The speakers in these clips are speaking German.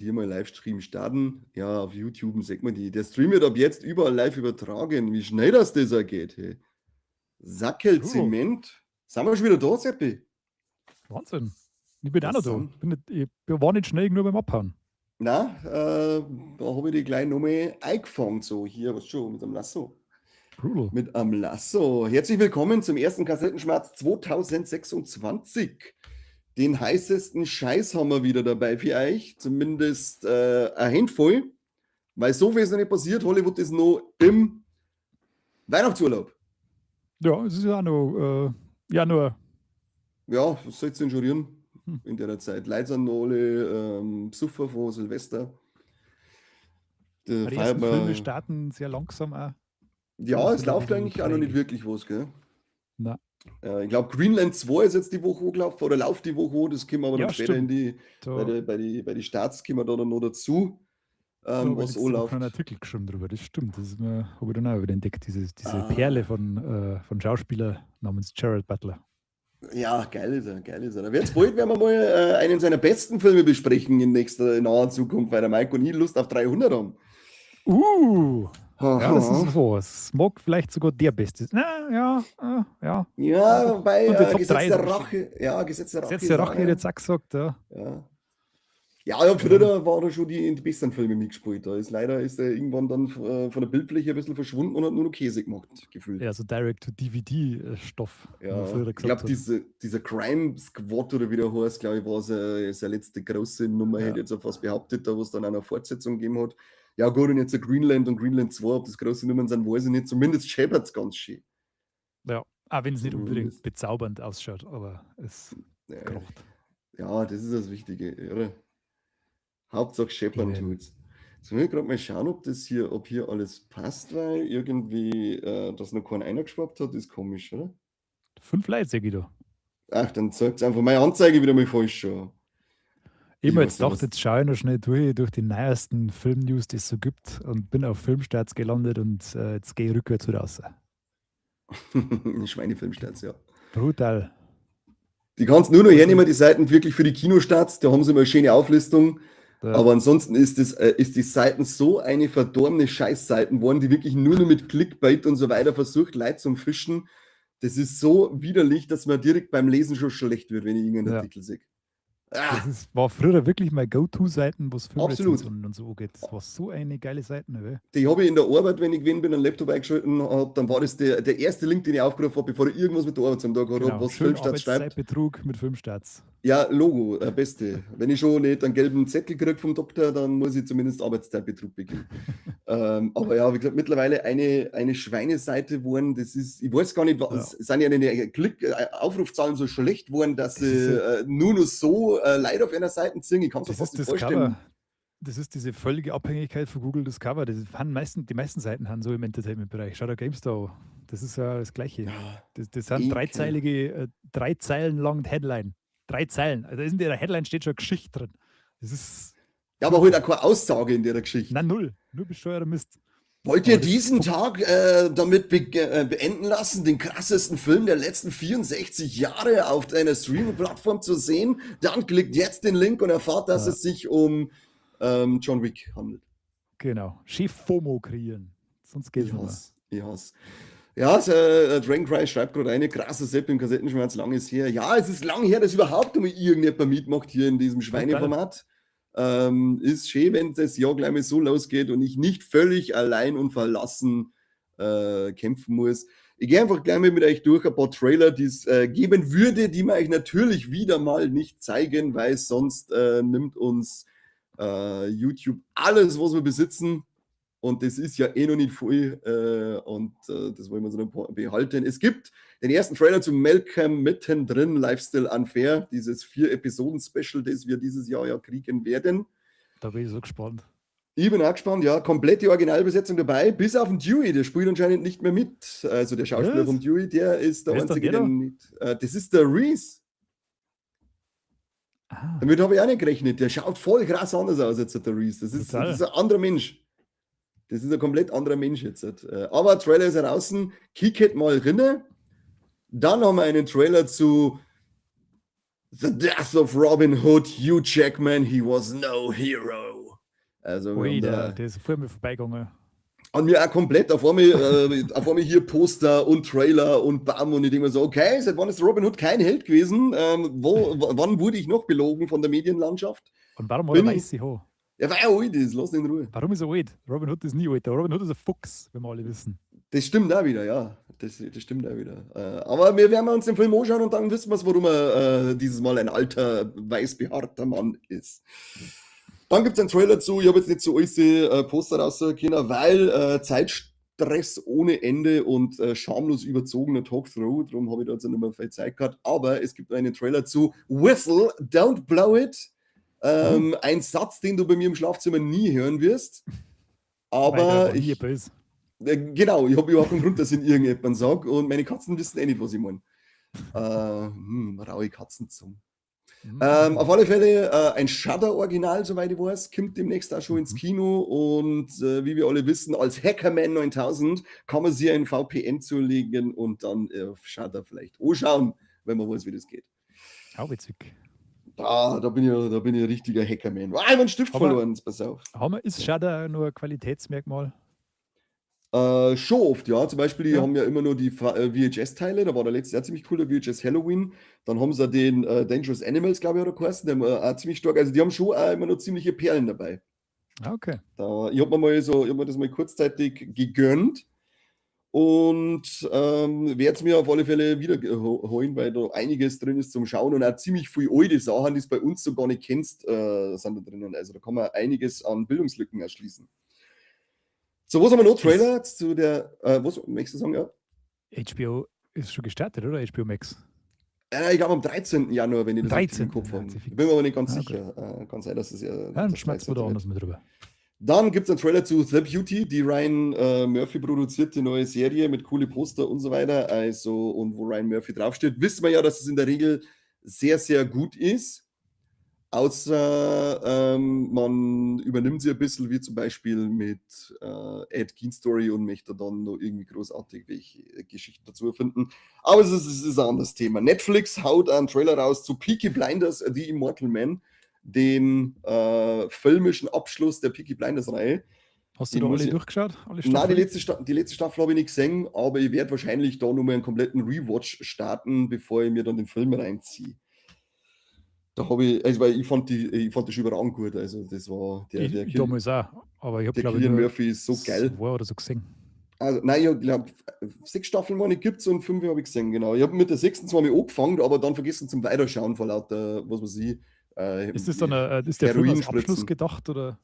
hier mal Livestream starten. Ja, auf YouTube sieht man die. Der Stream wird ab jetzt überall live übertragen. Wie schnell das auch geht, hey. Sackelzement. Sind wir schon wieder da, Seppi? Wahnsinn. Ich bin auch Das noch da. sind- Ich war nicht schnell nur beim Abhauen. Na, da habe ich die gleich nochmal eingefangen, so hier, was schon, mit einem Lasso. Brutal. Mit einem Lasso. Herzlich willkommen zum ersten Kassettenschmerz 2026. Den heißesten Scheiß haben wir wieder dabei für euch. Zumindest eine Handvoll. Weil so viel ist noch nicht passiert. Hollywood ist noch im Weihnachtsurlaub. Ja, es ist ja auch noch Januar. Ja, was soll es denn schon rühren in der Zeit? Leute sind noch alle Besucher von Silvester. Da Die feiert ersten Filme man, starten sehr langsam auch. ja, Das es ist ein läuft bisschen eigentlich auch noch nicht träge. wirklich was, gell? Na, Ich glaube, Greenland 2 ist jetzt die Woche hochgelaufen oder läuft die Woche hoch. Das kommen wir aber ja, dann später stimmt. in die, Da, bei die Starts kommen wir da dann noch dazu, da habe ich was letzte Woche anläuft. einen Artikel geschrieben drüber. Das stimmt. Das habe ich dann auch wieder entdeckt. Diese Ah. Perle von Schauspieler namens Jared Butler. Ja, geil ist er, geil ist er. Da wird's bald, werden wir mal einen seiner besten Filme besprechen in naher Zukunft, weil der Mike und ich Lust auf 300 haben. Ja, das ist so. Es mag vielleicht sogar der Beste. Na, ja. Ja, bei Und die Top Gesetz 3 der so Rache. Ja, Gesetz der Rache. Gesetz der Rache hätte ich jetzt auch gesagt, ja. Ja, früher waren da schon die besten Filme mitgespielt. Da ist leider er irgendwann dann von der Bildfläche ein bisschen verschwunden und hat nur noch Käse gemacht, gefühlt. Ja, so Direct-to-DVD-Stoff. Ja, ich glaube, dieser Crime Squad oder wie der heißt, glaube ich, war seine letzte große Nummer, hätte ich jetzt auch fast behauptet, da wo es dann eine Fortsetzung gegeben hat. Ja, gut, und jetzt der Greenland und Greenland 2, ob das große Nummern sind, weiß ich nicht. Zumindest scheppert es ganz schön. Ja, auch wenn es nicht unbedingt Zumindest. bezaubernd ausschaut, aber es krocht. Ja, das ist das Wichtige, oder? Hauptsache scheppern tut's. Jetzt will ich gerade mal schauen, ob hier alles passt, weil irgendwie das noch keiner eingeschwappt hat, ist komisch, oder? 5 Leute, sag ich da. Ach, dann zeigt einfach meine Anzeige wieder mal falsch schon. Ich habe jetzt gedacht, jetzt schaue ich noch schnell durch die neuesten Film-News, die es so gibt, und bin auf Filmstarts gelandet und jetzt gehe ich rückwärts wieder raus. Schweinefilmstarts, ja. Brutal. Die kannst nur noch hernehmen, die Seiten wirklich für die Kinostarts, da haben sie immer eine schöne Auflistung. Ja. Aber ansonsten ist die Seiten so eine verdorbene Scheißseiten worden, die wirklich nur noch mit Clickbait und so weiter versucht, Leute zum Fischen. Das ist so widerlich, dass man direkt beim Lesen schon schlecht wird, wenn ich irgendeinen Artikel sehe. Das war früher wirklich meine Go-To-Seiten, was Filmrezensionen und so geht. Das war so eine geile Seite. Ne? Die habe ich in der Arbeit, wenn ich gewesen bin, einen Laptop eingeschalten habe, dann war das der erste Link, den ich aufgerufen habe, bevor ich irgendwas mit der Arbeit zum Tag habe, was Filmstarts schreibt. Betrug mit Filmstarts. Ja, Logo, beste. Wenn ich schon nicht einen gelben Zettel kriege vom Doktor, dann muss ich zumindest Arbeitszeitbetrug beginnen. Aber ja, wie gesagt, mittlerweile eine Schweineseite geworden, das ist, ich weiß gar nicht, sind ja eine Aufrufzahlen so schlecht geworden, dass sie nur noch so Leute auf einer Seite ziehen. Ich kann es mir fast nicht vorstellen. Das ist diese völlige Abhängigkeit von Google Discover. Die meisten Seiten haben so im Entertainment-Bereich. Schau da GameStar. Das ist ja das Gleiche. Das sind drei Zeilen lang Headline. 3 Zeilen. Also in der Headline steht schon Geschichte drin. Das ist. Ja, aber halt auch keine Aussage in der Geschichte. Nein, null. Nur besteuerter Mist. Wollt ihr diesen Tag damit beenden lassen, den krassesten Film der letzten 64 Jahre auf einer Streaming-Plattform zu sehen? Dann klickt jetzt den Link und erfahrt, dass es sich um John Wick handelt. Genau. Chef FOMO kreieren. Sonst geht es nicht mehr. Ich hasse. Ja, Dragon Cry schreibt gerade eine krasse Sepp im Kassettenschmerz, lang ist her. Ja, es ist lang her, dass überhaupt mal irgendjemand mitmacht hier in diesem Schweineformat. Ist schön, wenn das Jahr gleich mal so losgeht und ich nicht völlig allein und verlassen kämpfen muss. Ich gehe einfach gleich mal mit euch durch ein paar Trailer, die es geben würde, die wir euch natürlich wieder mal nicht zeigen, weil sonst nimmt uns YouTube alles, was wir besitzen. Und das ist ja eh noch nicht viel und das wollen wir so noch behalten. Es gibt den ersten Trailer zu Malcolm mittendrin, Lifestyle Unfair, dieses 4-Episoden-Special, das wir dieses Jahr ja kriegen werden. Da bin ich so gespannt. Ich bin auch gespannt, ja. Komplette Originalbesetzung dabei, bis auf den Dewey, der spielt anscheinend nicht mehr mit. Also der Schauspieler vom Dewey, der ist der einzige, der nicht. Das ist der Reese. Damit habe ich auch nicht gerechnet. Der schaut voll krass anders aus als der Reese. Das ist ein anderer Mensch. Das ist ein komplett anderer Mensch jetzt. Aber Trailer ist draußen. Kick it mal rinne. Dann haben wir einen Trailer zu The Death of Robin Hood, Hugh Jackman, he was no hero. Also, Ui, der ist vor mir vorbeigegangen. An mir auch komplett, auf einmal hier Poster und Trailer und bam, und ich denke mir so, okay, seit wann ist Robin Hood kein Held gewesen? Wann wurde ich noch belogen von der Medienlandschaft? Und warum hat er weiße Haar? Ja, weil er alt ist, lass ihn in Ruhe. Warum ist er alt? Robin Hood ist nie alt. Robin Hood ist ein Fuchs, wenn wir alle wissen. Das stimmt auch wieder, ja. Das stimmt auch wieder. Aber wir werden uns den Film anschauen und dann wissen wir, warum er dieses Mal ein alter, weiß behaarter Mann ist. Dann gibt es einen Trailer zu, ich habe jetzt nicht so alles Poster rausgehen, weil Zeitstress ohne Ende und schamlos überzogener Talkthrough, darum habe ich da jetzt nicht mehr viel Zeit gehabt, aber es gibt einen Trailer zu Whistle, Don't Blow It, ein Satz, den du bei mir im Schlafzimmer nie hören wirst, aber genau, ich habe überhaupt einen Grund, dass ich irgendjemand sage und meine Katzen wissen eh nicht, was ich meine. Raue Katzenzunge. Auf alle Fälle ein Shudder-Original, soweit ich weiß, kommt demnächst auch schon ins Kino und wie wir alle wissen, als Hackerman 9000 kann man sich ein VPN zulegen und dann auf Shudder vielleicht anschauen, wenn man weiß, wie das geht. Auch witzig. Da bin ich ein richtiger Hackerman. Ich habe einen Stift verloren, pass auf. Ist Shudder nur ein Qualitätsmerkmal? Schon oft, ja. Zum Beispiel, die haben ja immer nur die VHS-Teile. Da war der letzte Jahr ziemlich cool, der VHS Halloween. Dann haben sie den Dangerous Animals, glaube ich, oder geheißen. Der auch ziemlich stark. Also, die haben schon auch immer noch ziemliche Perlen dabei. Okay. Ich habe mir das mal kurzzeitig gegönnt und werde es mir auf alle Fälle wieder holen, weil da einiges drin ist zum Schauen und auch ziemlich viele alte Sachen, die es bei uns so gar nicht kennst, sind da drinnen. Also, da kann man einiges an Bildungslücken erschließen. So, was haben wir noch? Trailer zu der, was möchtest du sagen, ja? HBO ist schon gestartet, oder? HBO Max? Ich glaube am 13. Januar, wenn ich das richtig im Kopf habe. Ich bin mir aber nicht ganz sicher. Kann sein, dass es ja... Dann schmeißen wir da anders mit drüber. Dann gibt es einen Trailer zu The Beauty, die Ryan Murphy produzierte neue Serie mit coole Poster und so weiter. Also, und wo Ryan Murphy draufsteht, wissen wir ja, dass es in der Regel sehr, sehr gut ist. Außer man übernimmt sie ein bisschen, wie zum Beispiel mit Ed Gein Story und möchte dann noch irgendwie großartig welche Geschichten dazu erfinden. Aber es ist ein anderes Thema. Netflix haut einen Trailer raus zu Peaky Blinders, The Immortal Man, den filmischen Abschluss der Peaky Blinders-Reihe. Hast du da alle durchgeschaut? Nein, die letzte Staffel habe ich nicht gesehen, aber ich werde wahrscheinlich da nochmal einen kompletten Rewatch starten, bevor ich mir dann den Film reinziehe. Da habe ich, also weil ich fand das überragend gut. Also das war der damals auch, aber ich habe glaube Cillian Murphy ist so geil. Oder so gesehen. Also nein, ich glaube 6 Staffeln meine ich gibt es und 5 habe ich gesehen, genau. Ich habe mit der 6. zwar mal angefangen, aber dann vergessen zum Weiterschauen vor lauter, was weiß ich. Ist das dann ist der Film als Abschluss gedacht, oder?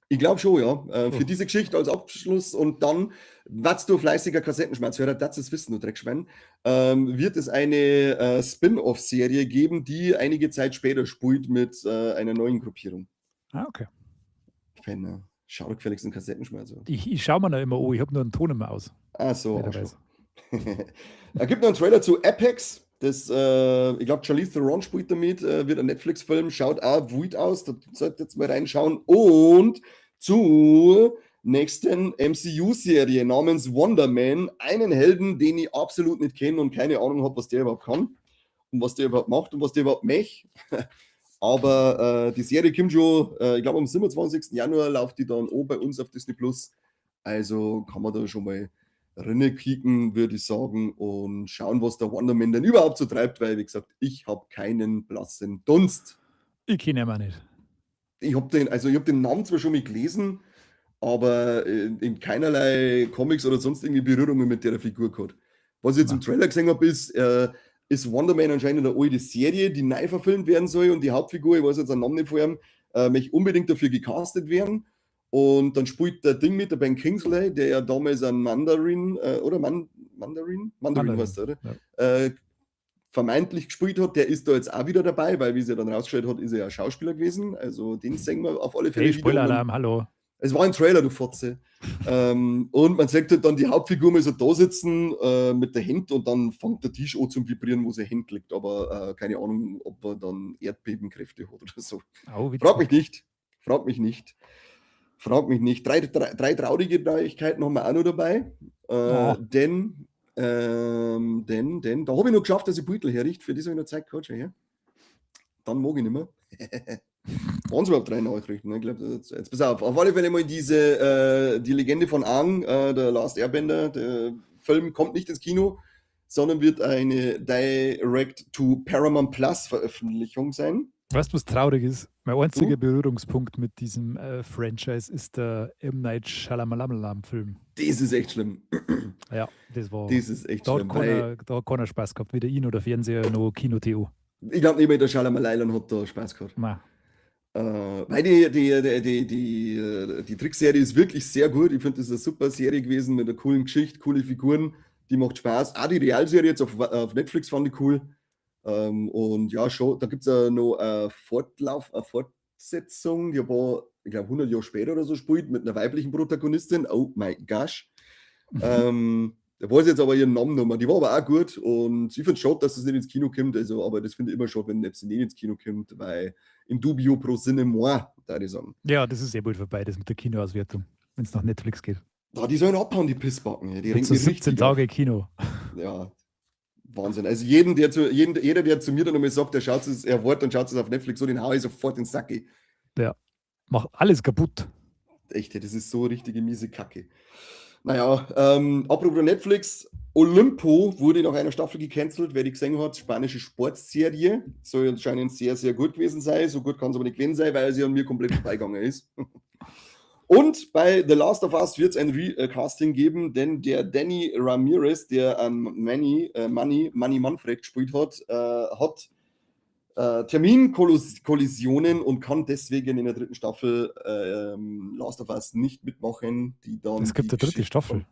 Ich glaube schon, ja. Für diese Geschichte als Abschluss und dann, was du fleißiger Kassettenschmerzhörer, das ist Wissen, du Dreckschwein, wird es eine Spin-off-Serie geben, die einige Zeit später spielt mit einer neuen Gruppierung. Ah, okay. Schau doch gefälligst einen Kassettenschmerz. Ich schaue mir da immer an, ich habe nur einen Ton immer aus. Ah, so. Da gibt noch einen Trailer zu Apex. Das, ich glaube, Charlize Theron spielt damit, wird ein Netflix-Film, schaut auch wild aus, da solltet ihr jetzt mal reinschauen. Und zur nächsten MCU-Serie namens Wonder Man, einen Helden, den ich absolut nicht kenne und keine Ahnung habe, was der überhaupt kann und was der überhaupt macht und was der überhaupt möchte. Aber die Serie kommt schon, ich glaube, am 27. Januar läuft die dann auch bei uns auf Disney+. Also kann man da schon mal Rinne kicken, würde ich sagen, und schauen, was der Wonder Man denn überhaupt so treibt, weil, wie gesagt, ich habe keinen blassen Dunst. Ich kenne ihn aber nicht. Ich habe den Namen zwar schon mal gelesen, aber in keinerlei Comics oder sonst irgendwie Berührungen mit der Figur gehabt. Was ich jetzt im Trailer gesehen habe, ist Wonder Man anscheinend eine alte Serie, die neu verfilmt werden soll und die Hauptfigur, ich weiß jetzt den Namen nicht von ihm, möchte unbedingt dafür gecastet werden. Und dann spielt der Ding mit, der Ben Kingsley, der ja damals ein Mandarin, oder Mandarin heißt er, oder? Ja. Vermeintlich gespielt hat, der ist da jetzt auch wieder dabei, weil, wie sie dann rausgestellt hat, ist er ja Schauspieler gewesen. Also den sehen wir auf alle Fälle wieder. Spoiler-Alarm, hallo. Es war ein Trailer, du Fotze. Und man sagt halt dann die Hauptfigur mal so da sitzen mit der Hand und dann fängt der Tisch an zum Vibrieren, wo sein Hand liegt. Aber keine Ahnung, ob er dann Erdbebenkräfte hat oder so. Frag mich nicht. Drei traurige Neuigkeiten haben wir auch noch dabei. Denn da habe ich noch geschafft, dass ich Beutel herrichte. Für das habe ich noch Zeit gehabt. Ja? dann mag ich nicht mehr. Waren es überhaupt 3 Nachrichten? Ne? Ich glaub, jetzt pass auf alle Fälle mal die Legende von Aang, der Last Airbender, der Film kommt nicht ins Kino, sondern wird eine Direct-to-Paramount Plus Veröffentlichung sein. Weißt du, was traurig ist? Mein einziger Du? Berührungspunkt mit diesem Franchise ist der M. Night Shyamalan-Film. Das ist echt schlimm. Ja, das war. Das ist echt Da schlimm. hat keiner Spaß gehabt. Weder ihn oder Fernseher noch Kino-TO. Ich glaube nicht mehr, der Shyamalan hat da Spaß gehabt. Nein. Weil die Trickserie ist wirklich sehr gut. Ich finde, das ist eine super Serie gewesen mit einer coolen Geschichte, coole Figuren. Die macht Spaß. Auch die Realserie jetzt auf Netflix fand ich cool. Und ja, schon, da gibt es noch eine Fortsetzung, die aber, ich glaube, 100 Jahre später oder so spielt, mit einer weiblichen Protagonistin. Oh mein gosh. Da weiß ich jetzt aber ihren Namen nochmal. Die war aber auch gut und ich finde es schade, dass das nicht ins Kino kommt. Also, aber das finde ich immer schade, wenn es nicht ins Kino kommt, weil in dubio pro sine moi, da ich sagen. Ja, das ist sehr gut vorbei, das mit der Kinoauswertung, wenn es nach Netflix geht. Die sollen abhauen, die Pissbacken. Die ringen so 17 Tage Kino. Ja, Wahnsinn. Also jeder, der zu mir dann nochmal sagt, er wollte und schaut es auf Netflix, so den hau ich sofort ins Sacke. Ja, macht alles kaputt. Echt, das ist so richtige miese Kacke. Naja, apropos Netflix, Olympo wurde nach einer Staffel gecancelt, wer die gesehen hat, spanische Sportserie, soll anscheinend sehr, sehr gut gewesen sein, so gut kann es aber nicht gewesen sein, weil sie an mir komplett vorbeigegangen ist. Und bei The Last of Us wird es ein Recasting geben, denn der Danny Ramirez, der an Manny Manfred gespielt hat, hat Terminkollisionen und kann deswegen in der 3. Staffel Last of Us nicht mitmachen. Es gibt eine 3. Staffel.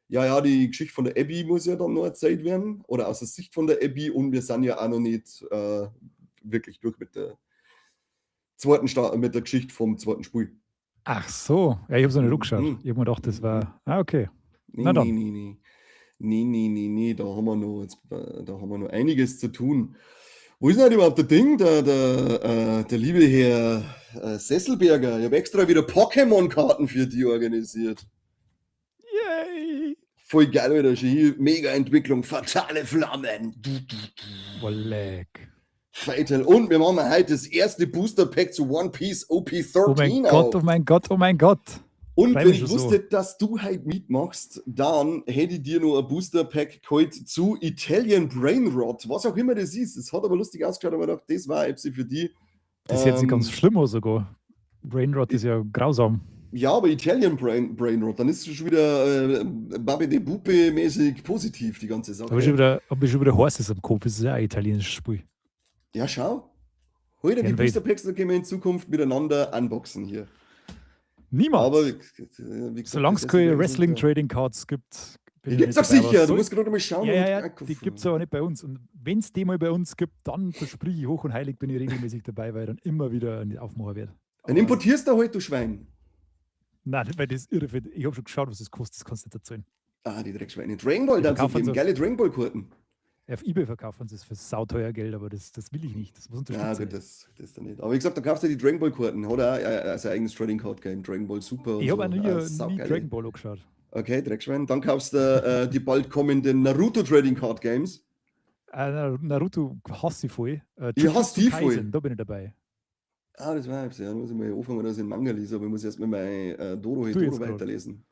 Die Geschichte von der Abby muss ja dann noch erzählt werden. Oder aus der Sicht von der Abby. Und wir sind ja auch noch nicht wirklich durch mit der Geschichte vom 2. Spiel. Ach so. Ja, ich habe so eine geschaut. Ich habe mir gedacht, das war. Okay. Nee. Da haben wir noch einiges zu tun. Wo ist denn überhaupt der Ding? Der liebe Herr Sesselberger. Ich habe extra wieder Pokémon-Karten für die organisiert. Yay! Voll geil, Alter. Mega Entwicklung, fatale Flammen. Leck. Fatal. Und wir machen heute das erste Booster-Pack zu One Piece OP13 Oh mein Gott, oh mein Gott, oh mein Gott. Und wenn ich wusste, dass du heute mitmachst, dann hätte ich dir noch ein Booster-Pack geholt zu Italian Brainrot, was auch immer das ist. Das hat aber lustig ausgeschaut, aber ich dachte, das war Epsi für die. Das ist jetzt nicht ganz schlimm aus sogar. Brainrot ist ja grausam. Ja, aber Italian Brainrot, dann ist es schon wieder Babe de Bupe-mäßig positiv, die ganze Sache. Aber ich schon wieder Horses am Kopf, das ist ja ein italienisches Spiel. Ja, schau. Heute die Booster-Packs, dann können wir in Zukunft miteinander unboxen hier. Niemals. Aber solange es keine Wrestling-Trading-Cards gibt. Die gibt es doch sicher, du musst gerade mal schauen. Ja, die gibt es aber nicht bei uns. Und wenn es die mal bei uns gibt, dann verspreche ich hoch und heilig, bin ich regelmäßig dabei, weil ich dann immer wieder ein Aufmacher werde. Dann importierst du heute, du Schwein. Nein, weil das ist irre. Ich habe schon geschaut, was das kostet, das kannst du nicht erzählen. Die Dreckschweine. Dragon Ball, dann so geile Dragon Ball-Karten. Auf eBay verkaufen sie es für sauteuer Geld, aber das will ich nicht. Das muss unterstützen. Ja, gut, das dann nicht. Aber wie gesagt, da kaufst du die Dragon Ball-Karten. Hat er sein eigenes Trading Card Game, Dragon Ball Super. Ich habe auch nie Dragon Ball angeschaut. Okay, Dreckschwein. Dann kaufst du die bald kommenden Naruto Trading Card Games. Naruto hasse ich voll. Ich hasse die voll. Da bin ich dabei. Das war ja. Da muss ich mal anfangen, dass ich einen Manga lese, aber ich muss erstmal mein Doro weiterlesen.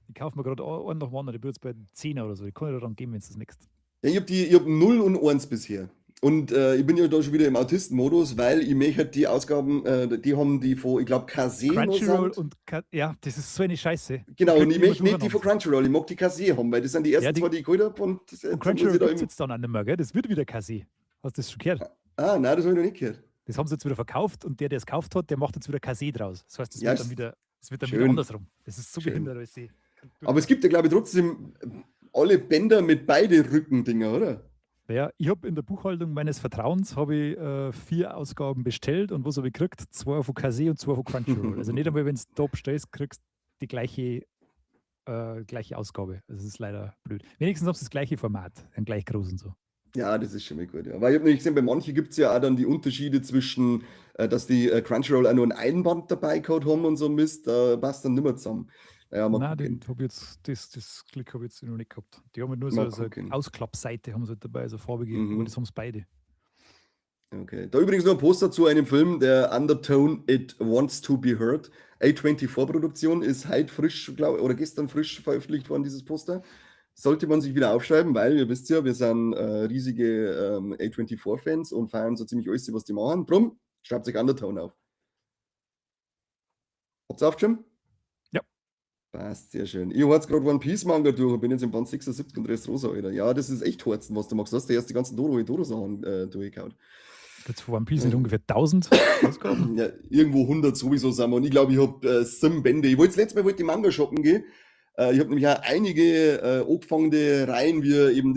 Ich kaufe mir gerade einen nach dem anderen, ich bin jetzt bei 10 oder so. Ich kann dir dann geben, wenn es das nächste. Ja, ich hab 0 und 1 bisher. Und ich bin ja da schon wieder im Autistenmodus, weil ich möchte halt die Ausgaben, die haben die von, ich glaube, Kase. Crunchyroll und ja, das ist so eine Scheiße. Genau, und ich möchte nicht die von Crunchyroll, ich mag die Kase haben, weil das sind die ersten zwei, die ich geholt habe. Und Crunchyroll gibt es jetzt dann auch nicht mehr, gell? Das wird wieder Kase. Hast du das schon gehört? Nein, das habe ich noch nicht gehört. Das haben sie jetzt wieder verkauft und der es gekauft hat, der macht jetzt wieder Kase draus. Das heißt, das wird dann wieder andersrum. Das ist so behindert, als sie. Aber es gibt ja, glaube ich, trotzdem alle Bänder mit beide Rückendinger, oder? Ja, ich habe in der Buchhaltung meines Vertrauens 4 Ausgaben bestellt und was habe ich gekriegt? 2 von Kase und 2 von Crunchyroll. Also nicht einmal, wenn du da bestellst, kriegst du die gleiche Ausgabe. Also das ist leider blöd. Wenigstens haben sie das gleiche Format, ein gleich groß und so. Ja, das ist schon mal gut. Ja. Weil ich habe nämlich gesehen, bei manchen gibt es ja auch dann die Unterschiede zwischen, dass die Crunchyroll auch nur ein Einband dabei gehabt haben und so Mist, da passt dann nicht mehr zusammen. Naja, nein, das Glück habe ich jetzt noch nicht gehabt. Die haben nur so eine Ausklappseite haben sie halt dabei, so farbige, aber das haben sie beide. Okay. Da übrigens noch ein Poster zu einem Film, der Undertone It Wants to Be Heard. A24-Produktion ist heute frisch, glaube oder gestern frisch veröffentlicht worden, dieses Poster. Sollte man sich wieder aufschreiben, weil ihr wisst ja, wir sind riesige A24-Fans und feiern so ziemlich alles, was die machen. Drum, schreibt sich Undertone auf. Habt's aufgeschrieben? Ja. Passt, sehr schön. Ich habe jetzt gerade One Piece Manga durch und bin jetzt im Band 76 und Dressrosa, Alter. Ja, das ist echt Horzen, was du machst. Du hast ja erst die ganzen Doro-Sachen durchgehauen. Jetzt von One Piece sind ungefähr 1000 Ausgaben. Ja, irgendwo 100 sowieso sind wir. Und ich glaube, ich habe 7 Bände. Ich wollte letztes Mal wollte ich Manga shoppen gehen. Ich habe nämlich auch einige angefangene Reihen, wie eben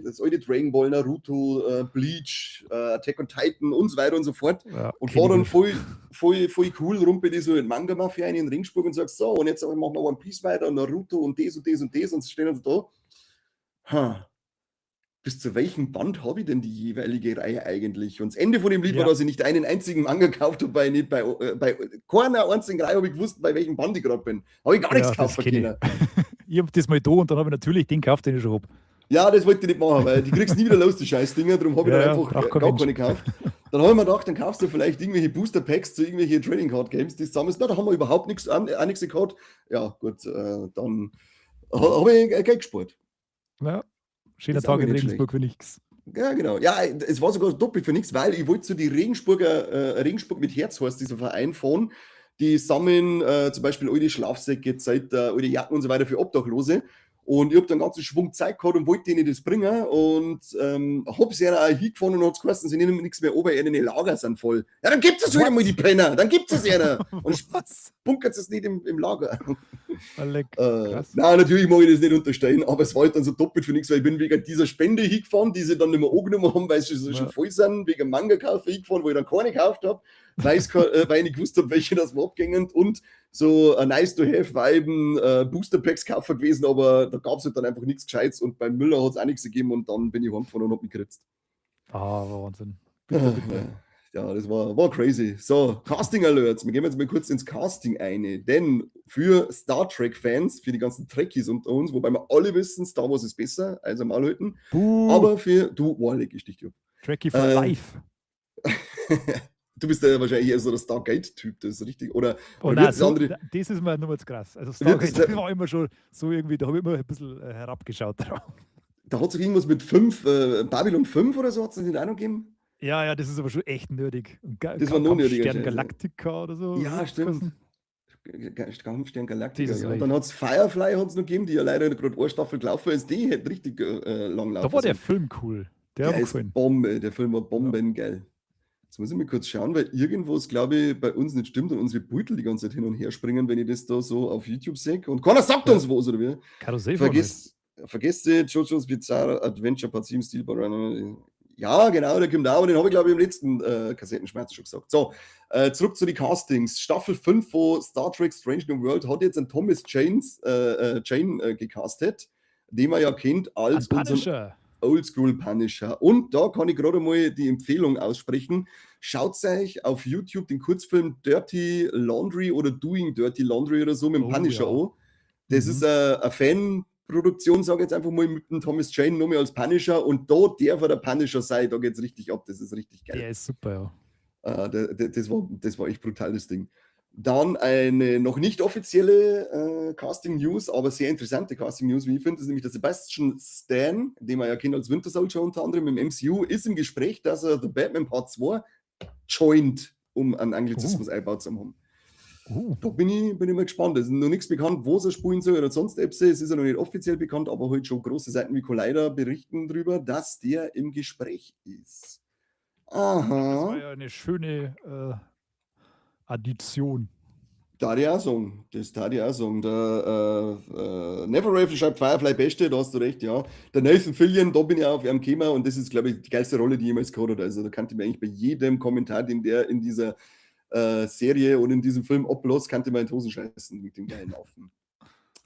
das alte Dragon Ball, Naruto, Bleach, Attack on Titan und so weiter und so fort. Ja, und fahre dann voll cool rum bei so in Manga-Mafia in Ringsburg und sag so, und jetzt machen wir One Piece weiter, Naruto und das und das und das und stehen da. Bis zu welchem Band habe ich denn die jeweilige Reihe eigentlich? Und das Ende von dem Lied war, dass ich nicht einen einzigen Manga gekauft habe, weil nicht bei keiner einzigen Reihe habe ich gewusst, bei welchem Band ich gerade bin. Habe ich gar nichts gekauft. Ich habe das mal da und dann habe ich natürlich den gekauft, den ich schon habe. Ja, das wollte ich nicht machen, weil die kriegst nie wieder los, die Scheißdinger. Darum habe ich dann einfach gar keine gekauft. Dann habe ich mir gedacht, dann kaufst du vielleicht irgendwelche Booster-Packs zu irgendwelchen Trading Card Games, die zusammen sind. Da haben wir überhaupt nichts gehabt. Ja, gut, dann habe ich Geld gespart. Ja. Schöner Tag in Regensburg für nichts. Ja, genau. Ja, es war sogar doppelt für nichts, weil ich wollte so die Regensburg mit Herz heißt dieser Verein fahren. Die sammeln zum Beispiel alte Schlafsäcke, Zeiter, alte Jacken und so weiter für Obdachlose. Und ich habe dann einen ganzen Schwung Zeit gehabt und wollte denen das bringen und habe sie ja auch hingefahren und hat es geheißen, sie nehmen nichts mehr ober, ihre Lager sind voll. Ja, dann gibt es wieder mal die Penner, dann gibt es ja und bunkert es nicht im Lager. Nein, natürlich mag ich das nicht unterstellen, aber es war halt dann so doppelt für nichts, weil ich bin wegen dieser Spende hingefahren, die sie dann nicht mehr angenommen haben, weil sie schon voll sind, wegen Manga-Kaufe hingefahren, wo ich dann keine gekauft habe, weil ich nicht gewusst habe, welche das war abgängend und so ein nice-to-have-Viben Booster-Packs kaufen gewesen, aber da gab es halt dann einfach nichts Gescheites und beim Müller hat es auch nichts gegeben und dann bin ich heimgefahren und hab mich geritzt. Wahnsinn. Bitte. Ja, das war crazy. So, Casting Alerts. Wir gehen jetzt mal kurz ins Casting ein. Denn für Star Trek-Fans, für die ganzen Trekkies unter uns, wobei wir alle wissen, Star Wars ist besser als am Malhütten. Aber für du, leg ich dich ab. Trekkie for life. Du bist ja wahrscheinlich eher so der Stargate-Typ, das ist richtig. Oder nein, das ist mir nur zu krass. Also Stargate war immer schon so irgendwie, da habe ich immer ein bisschen herabgeschaut drauf. Da hat es irgendwas mit 5, Babylon 5 oder so, hat es das nicht auch noch gegeben? Ja, das ist aber schon echt nerdig. Das war noch nerdiger. Stern Galactica oder so. Ja, stimmt. Kampfstern Galactica. Ja. Und dann hat es Firefly noch gegeben, die ja leider gerade eine Staffel gelaufen ist. Die hätte richtig lang laufen. Da war der Film cool. Der ist Bombe. Der Film war bombengeil. Jetzt muss ich mal kurz schauen, weil irgendwas, glaube ich, bei uns nicht stimmt und unsere Beutel die ganze Zeit hin und her springen, wenn ich das da so auf YouTube sehe. Und keiner sagt uns was, oder wie? Vergesst JoJo's Bizarre Adventure Part 7 Steelbook. Ja, genau, der kommt auch. Und den habe ich, glaube ich, im letzten Kassettenschmerz schon gesagt. So, zurück zu den Castings. Staffel 5 von Star Trek Strange New World hat jetzt einen Thomas Jane gecastet, den man ja kennt als unseren Oldschool Punisher. Und da kann ich gerade mal die Empfehlung aussprechen. Schaut euch auf YouTube den Kurzfilm Dirty Laundry oder Doing Dirty Laundry oder so mit dem Punisher an. Das ist eine Fanproduktion, sage ich jetzt einfach mal, mit dem Thomas Jane nur mehr als Punisher. Und da darf er der Punisher sein. Da geht es richtig ab. Das ist richtig geil. Der ist super, ja. Das war echt brutal, das Ding. Dann eine noch nicht offizielle Casting-News, aber sehr interessante Casting-News, wie ich finde, ist nämlich der Sebastian Stan, den man ja kennt als Winter Soldier unter anderem im MCU, ist im Gespräch, dass er The Batman Part 2 joint, um einen Anglizismus einbaut zu haben. Da bin ich mal gespannt. Es ist noch nichts bekannt, wo er spielen soll oder sonst etwas. Es ist ja noch nicht offiziell bekannt, aber heute schon große Seiten wie Collider berichten darüber, dass der im Gespräch ist. Aha. Das war ja eine schöne Addition. Das tat ich auch sagen. Der Never Raven schreibt Firefly Beste, da hast du recht, ja. Der Nathan Fillion, da bin ich auf ihm gekommen und das ist, glaube ich, die geilste Rolle, die jemals gehabt hat. Also da kannte man eigentlich bei jedem Kommentar, den der in dieser Serie und in diesem Film ablässt, kannte man in die Hosen scheißen mit dem geilen Laufen.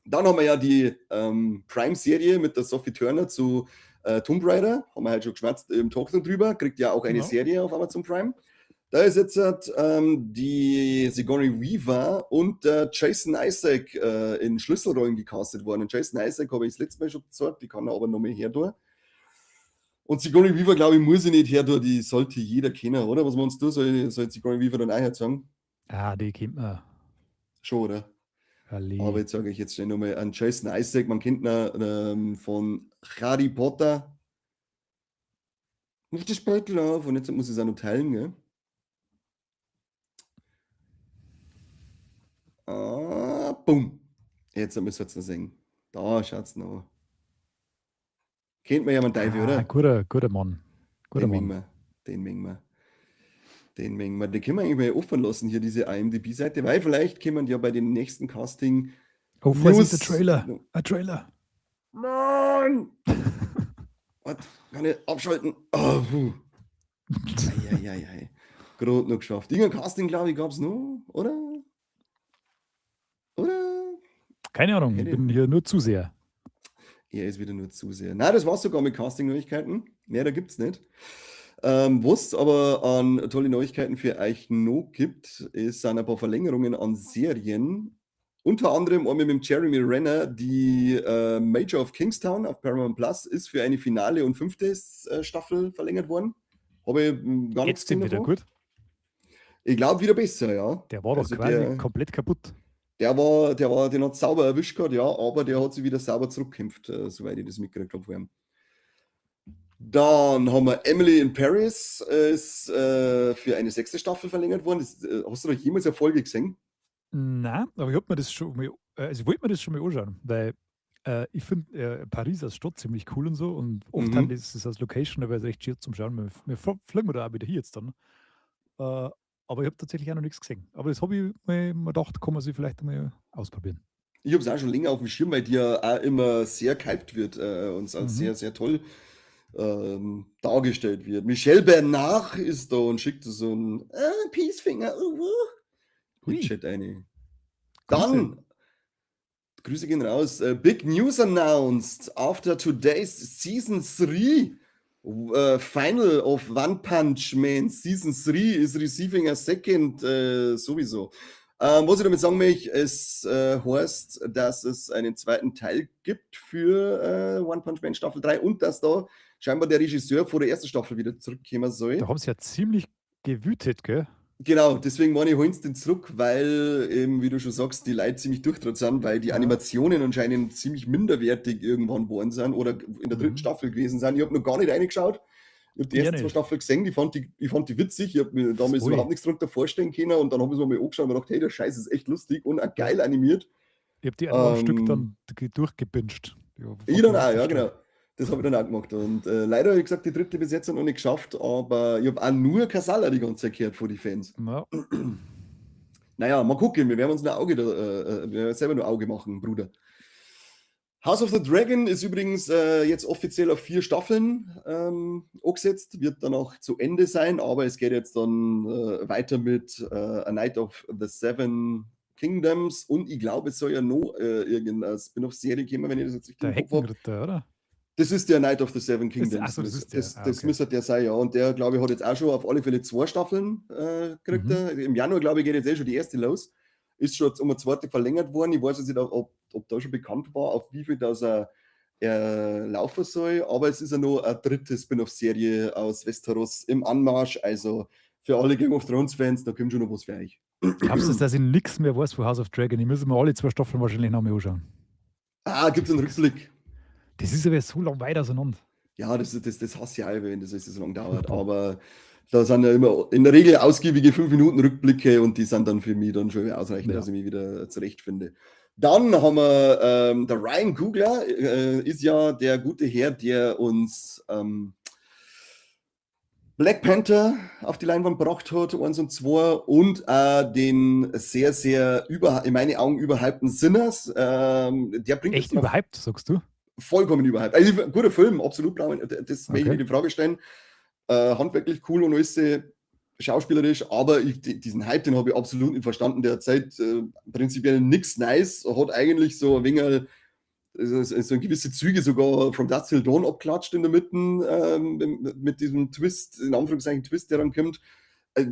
Dann haben wir ja die Prime-Serie mit der Sophie Turner zu Tomb Raider, haben wir halt schon geschwatzt im Talk drüber, kriegt ja auch eine Serie auf Amazon Prime. Da ist jetzt die Sigourney Weaver und Jason Isaac in Schlüsselrollen gecastet worden. Und Jason Isaac habe ich das letzte Mal schon gesagt, die kann er aber noch mehr her tun. Und Sigourney Weaver, glaube ich, muss ich nicht her, die sollte jeder kennen, oder? Was meinst du, soll Sigourney Weaver dann auch her sagen? Die kennt man. Schon, oder? Allee. Aber jetzt sage ich jetzt schnell nochmal an Jason Isaac, man kennt ihn von Harry Potter. Mach das Beutel auf und jetzt muss ich es auch noch teilen, gell? Bumm. Jetzt müssen wir es noch sehen. Da schaut's noch. Kennt man ja mal Teufel, oder? Guter Mann. Den mengen wir. Den können wir eigentlich mal offen lassen, hier diese IMDb-Seite, weil vielleicht können wir ja bei den nächsten Casting. Oh, vorsicht, der Trailer. Ein Trailer. Mann! Was? Kann ich abschalten? Oh, Eieiei. Gerade noch geschafft. Irgendein Casting, glaube ich, gab es noch, oder? Oder? Keine Ahnung, ich bin hier nur Zuseher. Er ist wieder nur Zuseher. Nein, das war's sogar mit Casting-Neuigkeiten. Mehr da gibt's nicht. Was aber an tolle Neuigkeiten für euch noch gibt, sind ein paar Verlängerungen an Serien. Unter anderem einmal mit dem Jeremy Renner, die Major of Kingstown auf Paramount Plus ist für eine Finale und 5. Staffel verlängert worden. Habe ich gar nichts gesehen wieder gut? Ich glaube wieder besser, ja. Der war doch quasi komplett kaputt. Den hat sauber erwischt gehabt, ja, aber der hat sich wieder sauber zurückgekämpft, soweit ich das mitgekriegt habe vorher. Dann haben wir Emily in Paris, ist für eine 6. Staffel verlängert worden. Hast du da jemals eine Folge gesehen? Nein, aber ich wollte mir das schon mal anschauen, weil ich finde Paris als Stadt ziemlich cool und so und oft haben das als Location, aber es ist recht schön zum Schauen. Wir fliegen da auch wieder hier jetzt dann. Aber ich habe tatsächlich auch noch nichts gesehen. Aber das habe ich mir gedacht, kann man sich vielleicht einmal ausprobieren. Ich habe es auch schon länger auf dem Schirm, weil die ja auch immer sehr gehypt wird und als sehr, sehr toll dargestellt wird. Michelle Bernard ist da und schickt so ein Peacefinger. Chat eine. Dann, Grüße gehen raus. Big News announced after today's Season 3. Final of One Punch Man Season 3 is receiving a second sowieso. Was ich damit sagen möchte, es heißt, dass es einen zweiten Teil gibt für One Punch Man Staffel 3 und dass da scheinbar der Regisseur vor der ersten Staffel wieder zurückkommen soll. Da haben sie ja ziemlich gewütet, gell? Genau, deswegen meine ich, holen sie den zurück, weil eben, wie du schon sagst, die Leute ziemlich durchdreht sind, weil die Animationen anscheinend ziemlich minderwertig irgendwann geworden sind oder in der 3. Staffel gewesen sind. Ich habe noch gar nicht reingeschaut. Ich habe die ersten 2 Staffeln gesehen, ich fand die witzig. Ich habe mir damals überhaupt nichts drunter vorstellen können und dann habe ich es mir angeschaut und mir gedacht, hey, der Scheiß ist echt lustig und auch geil animiert. Ich habe die ein Stück dann durchgebinscht. Ich dann auch, ja, genau. Das habe ich dann auch gemacht. Und leider, wie gesagt, die 3. bis jetzt noch nicht geschafft, aber ich habe auch nur Kasala die ganze Zeit gehört vor die Fans. Ja. Naja, mal gucken, wir werden uns selber nur Auge machen, Bruder. House of the Dragon ist übrigens jetzt offiziell auf 4 Staffeln angesetzt, wird dann auch zu Ende sein, aber es geht jetzt dann weiter mit A Night of the Seven Kingdoms und ich glaube, es soll ja noch irgendeine Spin-off-Serie kommen, wenn ich das jetzt richtig im Kopf habe. Oder? Das ist der Night of the Seven Kingdoms. Achso, das müsste der sein, ja. Und der, glaube ich, hat jetzt auch schon auf alle Fälle 2 Staffeln gekriegt. Im Januar, glaube ich, geht jetzt schon die erste los. Ist schon um eine 2. verlängert worden. Ich weiß jetzt nicht, ob da schon bekannt war, auf wie viel das laufen soll. Aber es ist ja noch eine 3. Spin-off-Serie aus Westeros im Anmarsch. Also für alle Game of Thrones-Fans, da kommt schon noch was für euch. Glaubst du, dass ich nichts mehr weiß von House of Dragon? Ich muss mir alle 2 Staffeln wahrscheinlich noch mal anschauen. Gibt es einen Rückblick. Das ist aber so lang weit auseinander. Ja, das hasse ich auch, wenn das so lange dauert. Aber da sind ja immer in der Regel ausgiebige 5 Minuten Rückblicke und die sind dann für mich dann schon ausreichend, dass ich mich wieder zurechtfinde. Dann haben wir der Ryan Coogler, ist ja der gute Herr, der uns Black Panther auf die Leinwand gebracht hat, 1 und 2, und den sehr, sehr in meinen Augen überhypten Sinners. Der bringt echt überhyped, sagst du? Vollkommen überhyped. Also, guter Film, absolut, das möchte ich nicht in Frage stellen. Handwerklich cool und alles schauspielerisch, aber diesen Hype, den habe ich absolut nicht verstanden. Der zeigt prinzipiell nichts Nice, hat eigentlich so ein wenig so gewisse Züge sogar From Dusk Till Dawn abklatscht in der Mitte mit diesem Twist, in Anführungszeichen Twist, der dann kommt.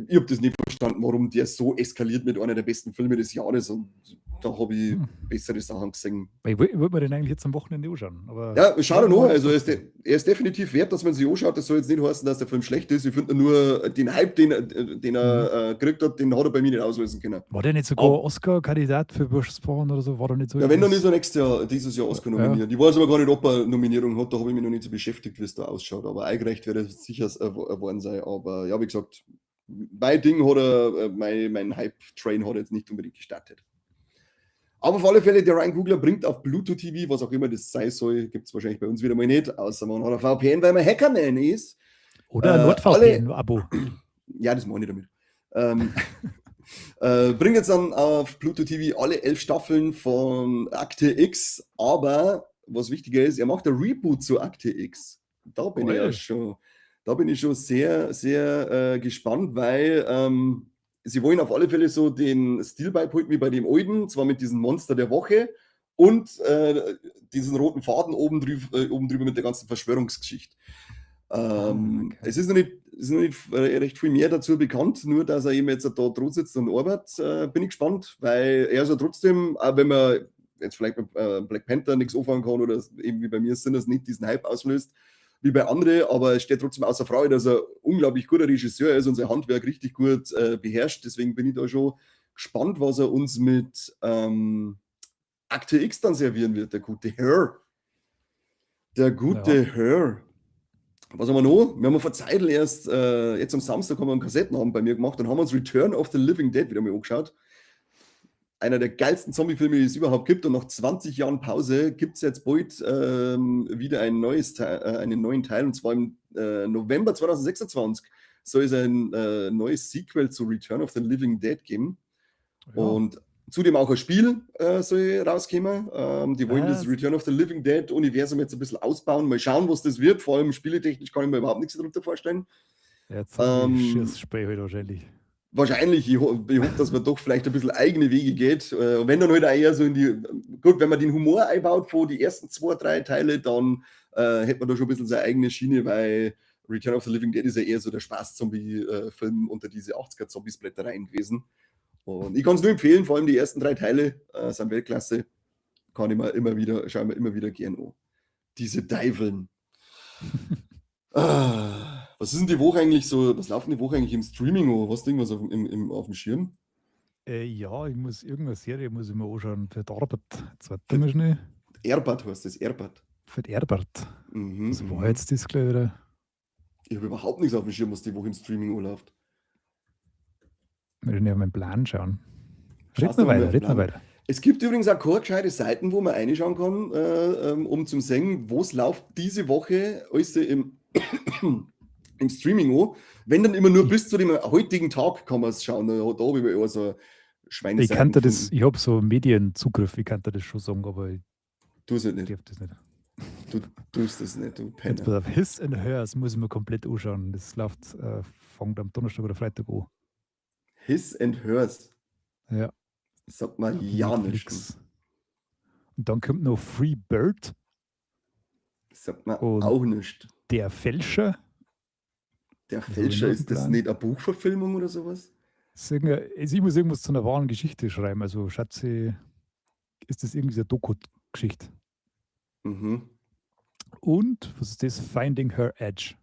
Ich habe das nicht verstanden, warum der so eskaliert mit einer der besten Filme des Jahres und da habe ich bessere Sachen gesehen. Ich wollte mir den eigentlich jetzt am Wochenende anschauen. Aber ja, schau dir noch. Also er ist definitiv wert, dass man sich anschaut. Das soll jetzt nicht heißen, dass der Film schlecht ist. Ich finde nur, den Hype, den er gekriegt hat, den hat er bei mir nicht auslösen können. War der nicht sogar Oscar-Kandidat für Bushspawn oder so? War der nicht so? Ja, wenn er nicht so dieses Jahr Oscar nominiert. Ich weiß aber gar nicht, ob er Nominierung hat. Da habe ich mich noch nicht so beschäftigt, wie es da ausschaut. Aber eingereicht wäre es sicher geworden sein. Aber ja, wie gesagt, mein Ding hat er, mein Hype-Train hat er jetzt nicht unbedingt gestartet. Aber auf alle Fälle, der Ryan Coogler bringt auf Bluetooth TV, was auch immer das sein soll, gibt es wahrscheinlich bei uns wieder mal nicht, außer man hat ein VPN, weil man Hackerman ist. Oder ein NordVPN-Abo. Ja, das meine ich damit. Bringt jetzt dann auf Bluetooth TV alle 11 Staffeln von Akte X, aber was wichtiger ist, er macht ein Reboot zu Akte X. Da bin ich schon sehr, sehr gespannt, weil sie wollen auf alle Fälle so den Stil beibehalten wie bei dem alten, zwar mit diesem Monster der Woche und diesen roten Faden oben drüber mit der ganzen Verschwörungsgeschichte. Okay. Es ist noch nicht recht viel mehr dazu bekannt, nur dass er eben jetzt da dran sitzt und arbeitet, bin ich gespannt, weil er ist ja trotzdem, auch wenn man jetzt vielleicht mit Black Panther nichts anfangen kann oder eben wie bei mir sind, das nicht diesen Hype auslöst, wie bei anderen, aber es steht trotzdem außer Frage, dass er unglaublich guter Regisseur ist und sein Handwerk richtig gut beherrscht. Deswegen bin ich da schon gespannt, was er uns mit Akte X dann servieren wird, der gute Herr. Herr. Was haben wir noch? Wir haben vor Zeit erst, jetzt am Samstag haben wir einen Kassettenabend bei mir gemacht und haben uns Return of the Living Dead wieder mal angeschaut. Einer der geilsten Zombie-Filme, die es überhaupt gibt. Und nach 20 Jahren Pause gibt es jetzt bald wieder einen neuen Teil. Und zwar im November 2026 soll es ein neues Sequel zu Return of the Living Dead geben. Ja. Und zudem auch ein Spiel soll rauskommen. Die wollen das Return of the Living Dead Universum jetzt ein bisschen ausbauen. Mal schauen, was das wird. Vor allem spieletechnisch kann ich mir überhaupt nichts darunter vorstellen. Jetzt Schiss-Spray heute wahrscheinlich. Wahrscheinlich, ich hoffe, dass man doch vielleicht ein bisschen eigene Wege geht. Und wenn dann halt auch eher so gut, wenn man den Humor einbaut von die ersten 2, 3 Teile, dann hätte man da schon ein bisschen seine eigene Schiene, weil Return of the Living Dead ist ja eher so der Spaß-Zombie-Film unter diese 80er-Zombies-Blättereien gewesen. Und ich kann es nur empfehlen, vor allem die ersten 3 Teile sind Weltklasse. Schauen wir immer wieder gern an. Diese Teufeln. Was ist denn die Woche eigentlich so? Was laufen die Woche eigentlich im Streaming an? Hast du irgendwas auf dem Schirm? Ja, irgendeine Serie muss ich mir anschauen. Für die Arbeit. Jetzt warte mal schnell. Erbert heißt das, Erbert. Für die Erbert. Das war jetzt das gleich wieder. Ich habe überhaupt nichts auf dem Schirm, was die Woche im Streaming anläuft. Ich will nicht auf meinen Plan schauen. Red mal weiter. Es gibt übrigens auch keine gescheite Seiten, wo man reinschauen kann, um zu sehen, wo es läuft diese Woche alles im Streaming an. Wenn dann immer nur bis zu dem heutigen Tag kann man es schauen. Da habe ich mir immer so Schweineseiten. Ich habe so Medienzugriff, ich kann das schon sagen, aber ich tue es nicht. Ich das nicht. Du tust das nicht, du Penner. Jetzt auf His and Hers muss ich mir komplett anschauen. Das läuft, fängt am Donnerstag oder Freitag an. His and Hers? Ja. Sagt mal ja nicht. Und dann kommt noch Free Bird. Sagt man auch nicht. Der Fälscher. Der Fälscher, ist das nicht eine Buchverfilmung oder sowas? Ich muss irgendwas zu einer wahren Geschichte schreiben. Also, Schatze, ist das irgendwie so eine Doku-Geschichte? Mhm. Und, was ist das? Finding Her Edge.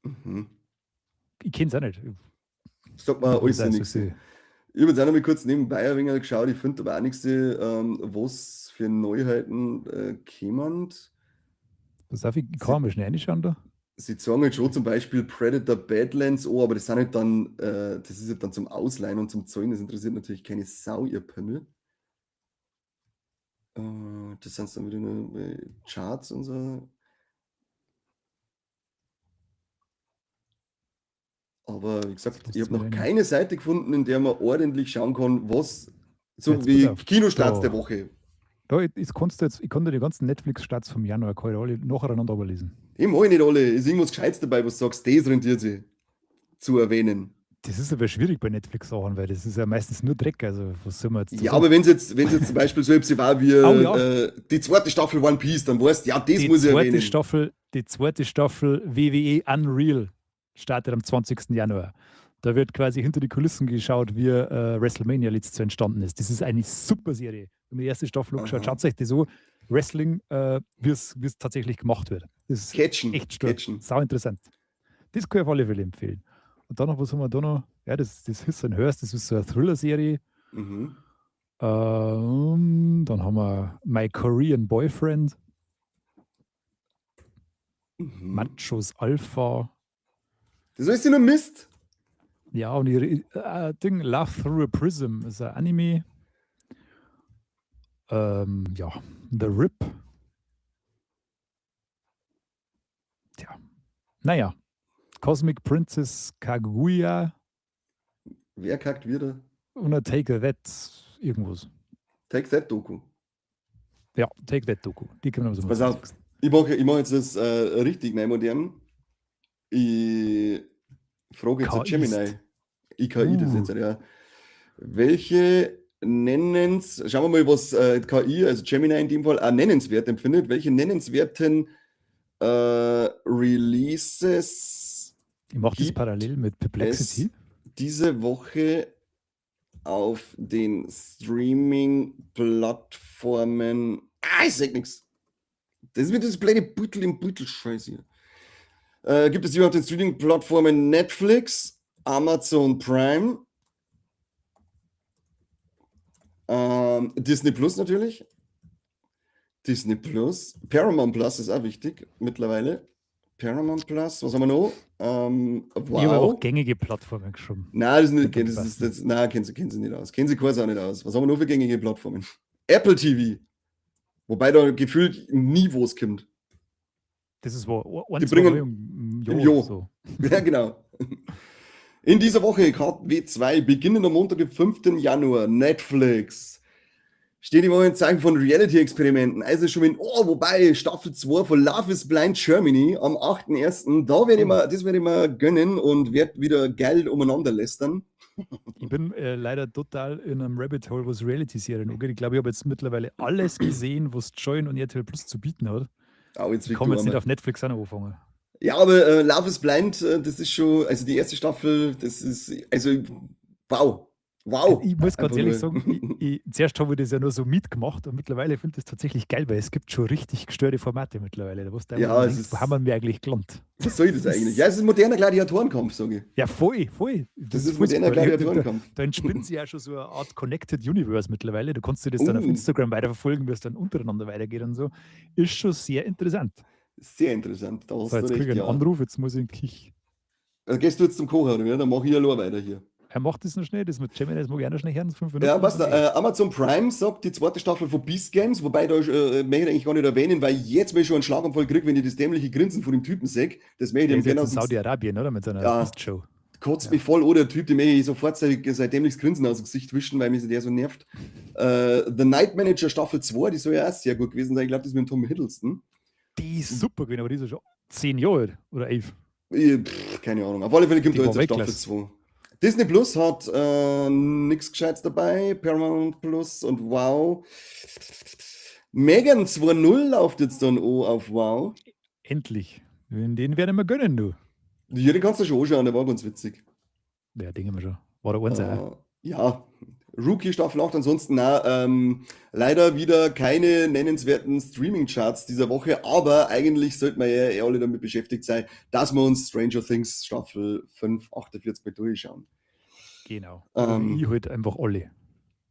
Mhm. Ich kenne es auch nicht. Sag mal alles nichts. Ich habe jetzt auch noch mal kurz nebenbei ein wenig geschaut. Ich finde aber auch nichts, was für Neuheiten kämen. Pass auf, ich kann mir schnell reinschauen da. Sie sagen jetzt schon zum Beispiel Predator Badlands aber das sind halt dann, das ist halt dann zum Ausleihen und zum Zahlen. Das interessiert natürlich keine Sau, ihr Pimmel. Das sind dann wieder nur Charts und so. Aber wie gesagt, ich habe noch keine Seite gefunden, in der man ordentlich schauen kann, was so jetzt wie Kinostarts der Woche. Da, ich konnte die ganzen Netflix-Starts vom Januar alle nacheinander überlesen. Ich mache nicht alle. Ist irgendwas Gescheites dabei, was du sagst, das rentiert sich zu erwähnen. Das ist aber schwierig bei Netflix-Sachen, weil das ist ja meistens nur Dreck. Also, was soll man jetzt ja, sagen? Aber wenn es jetzt zum Beispiel so etwas war wie die zweite Staffel One Piece, dann weißt du, ja, das muss ich erwähnen. Die zweite Staffel WWE Unreal startet am 20. Januar. Da wird quasi hinter die Kulissen geschaut, wie WrestleMania letztes Jahr entstanden ist. Das ist eine super Serie. Wenn man die erste Staffel angeschaut, schaut euch das so, Wrestling, wie es tatsächlich gemacht wird. Das ist echt stark. Sau interessant. Das kann ich auf alle Fälle empfehlen. Und dann noch, was haben wir da noch? Ja, das Hiss and Hers, das ist so eine Thriller-Serie. Dann haben wir My Korean Boyfriend. Machos Alpha. Das ist ja nur Mist. Ja, und Ding Love Through a Prism ist ein Anime. Ja, The Rip. Tja. Naja. Cosmic Princess Kaguya. Wer kackt wieder? Und Take That irgendwas. Take That Doku. Ja, Take That Doku. Die können wir so Pass auf, ich mach jetzt das richtig modern. Ich frage jetzt Gemini. IKI das jetzt, ja. Welche schauen wir mal, was KI, also Gemini in dem Fall, auch nennenswert empfindet. Welche nennenswerten Releases ich mache das parallel mit Perplexity. Diese Woche auf den Streaming-Plattformen. Ich sag nichts. Das wird das kleine Beutel im Beutel-Scheiß hier. Gibt es hier auf den Streaming-Plattformen Netflix, Amazon Prime, Disney Plus natürlich. Disney Plus. Paramount Plus ist auch wichtig mittlerweile. Paramount Plus, was haben wir noch? Wow. Ich habe auch gängige Plattformen geschrieben. Nein, nein, kennen sie nicht aus. Kennen sie quasi auch nicht aus. Was haben wir noch für gängige Plattformen? Apple TV. Wobei da gefühlt nie wo es kommt. Das ist wo. Die bringen im Jo. So. Ja, genau. In dieser Woche KW2, beginnen am Montag, den 5. Januar, Netflix. Steht im Moment Zeichen von Reality-Experimenten. Also schon wobei Staffel 2 von Love is Blind Germany am 8.1. Das werde ich mir gönnen und werde wieder geil umeinander lästern. Ich bin leider total in einem Rabbit Hole, was Reality-Serien angeht. Ich glaube, ich habe jetzt mittlerweile alles gesehen, was Join und RTL Plus zu bieten hat. Ich kann jetzt nicht auf Netflix auch noch anfangen. Ja, aber Love is Blind, das ist schon, also die erste Staffel, das ist, also wow. Wow. Ich muss ganz ehrlich sagen, zuerst habe ich das ja nur so mitgemacht und mittlerweile finde ich das tatsächlich geil, weil es gibt schon richtig gestörte Formate mittlerweile. Wo haben wir mir eigentlich gelernt? Was soll das eigentlich? Ja, es ist ein moderner Gladiatorenkampf, sage ich. Ja, voll. Das ist ein moderner Gladiatorenkampf. Da entspinnt sich ja schon so eine Art Connected Universe mittlerweile. Du kannst dir das dann auf Instagram weiterverfolgen, wie es dann untereinander weitergeht und so. Ist schon sehr interessant. Sehr interessant. Da hast jetzt kriege ich einen Anruf, jetzt muss ich in den Kich. Gehst du jetzt zum Kochen, oder? Dann mache ich allein weiter hier. Er macht das noch schnell, das mit Gemini, das mag ich auch noch schnell hören. 5 Minuten. Ja, was Amazon Prime sagt die zweite Staffel von Beast Games, wobei da möchte ich eigentlich gar nicht erwähnen, weil jetzt mir schon einen Schlaganfall kriege, wenn ich das dämliche Grinsen von dem Typen sehe. Das möchte ich in Saudi-Arabien, oder? Mit seiner Beast-Show. Kotzt mich voll, oder der Typ, den möchte ich sofort sein dämliches Grinsen aus dem Gesicht wischen, weil mich der so nervt. The Night Manager Staffel 2, die soll ja auch sehr gut gewesen sein. Ich glaube, das ist mit Tom Hiddleston. Die ist super gewesen, aber die ist ja schon 10 Jahre alt oder 11. Keine Ahnung. Auf alle Fälle kommt da jetzt Staffel 2. Disney Plus hat nichts Gescheites dabei, Paramount Plus und Wow. Megan 2.0 läuft jetzt dann auf Wow. Endlich. Den werden wir gönnen, du. Ja, den kannst du schon anschauen, der war ganz witzig. Ja, denken wir schon. War der unser. Ja, Rookie Staffel 8, ansonsten leider wieder keine nennenswerten Streaming-Charts dieser Woche, aber eigentlich sollten wir ja alle damit beschäftigt sein, dass wir uns Stranger Things Staffel 5, 48 mal durchschauen. Genau. Ich halt einfach alle.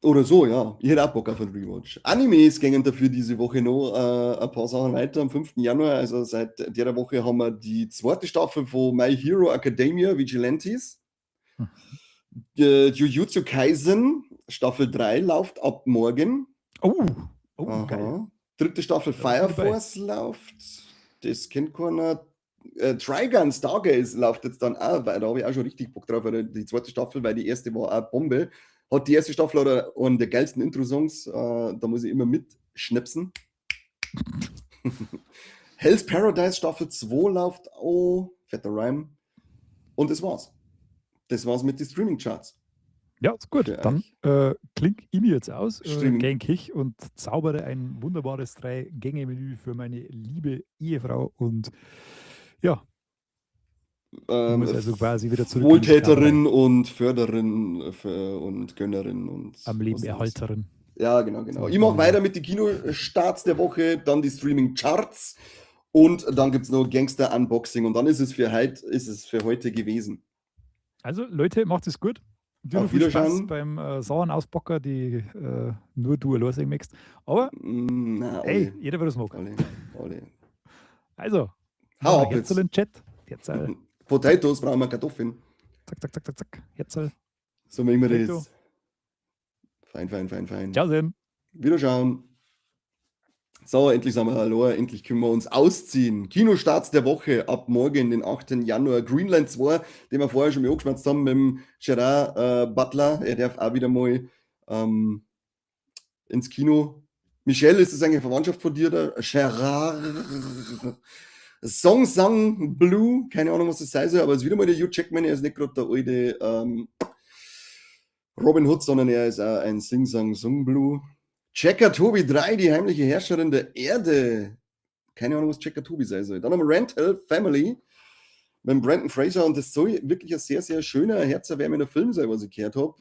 Oder so, ja. Ich hätte auch Bock auf einen Rewatch. Animes gingen dafür diese Woche noch ein paar Sachen weiter am 5. Januar. Also seit der Woche haben wir die zweite Staffel von My Hero Academia Vigilantes. Jujutsu Kaisen Staffel 3 läuft ab morgen. Geil. Dritte Staffel Fire Force läuft. Das kennt keiner. Trigun Stargaze läuft jetzt dann auch, weil da habe ich auch schon richtig Bock drauf, die zweite Staffel, weil die erste war auch Bombe. Hat die erste Staffel oder einen der geilsten Intro-Songs, da muss ich immer mitschnipsen. Hell's Paradise Staffel 2 läuft auch, fetter Rhyme. Und das war's. Das war's mit den Streaming-Charts. Ja, ist gut. Dann klinge ich mir jetzt aus, gehe ich und zaubere ein wunderbares 3-Gänge-Menü für meine liebe Ehefrau und ja. Muss also quasi wieder zurück in die Wohltäterin und Förderin und Gönnerin und am Leben Erhalterin. Ja, genau. Ich mache weiter mit den Kinostarts der Woche, dann die Streaming-Charts und dann gibt es noch Gangster-Unboxing und dann ist es für heute gewesen. Also Leute, macht es gut. Dir noch viel Spaß beim Sauernausbocker, die nur du allein sehen möchtest. Aber hey, jeder wird es mag. Alle. Also, hau ab jetzt. In den Chat. Jetzt, Potatoes brauchen wir Kartoffeln. Zack. Jetzt. So machen wir das. Fein. Ciao, sehen. Wiederschauen. So, endlich sind wir hallo, endlich können wir uns ausziehen. Kinostarts der Woche ab morgen, den 8. Januar. Greenland 2, den wir vorher schon mal angeschmerzt haben mit dem Gerard Butler. Er darf auch wieder mal ins Kino. Michelle, ist das eigentlich Verwandtschaft von dir? Der Gerard Song Blue, keine Ahnung, was das sein soll, aber es ist wieder mal der Hugh Jackman. Er ist nicht gerade der alte Robin Hood, sondern er ist auch ein Song Blue. Checker Tobi 3, die heimliche Herrscherin der Erde. Keine Ahnung, was Checker Tobi sein soll. Dann haben wir Rental Family mit Brandon Fraser und das soll wirklich ein sehr, sehr schöner, herzerwärmender Film sein, was ich gehört habe.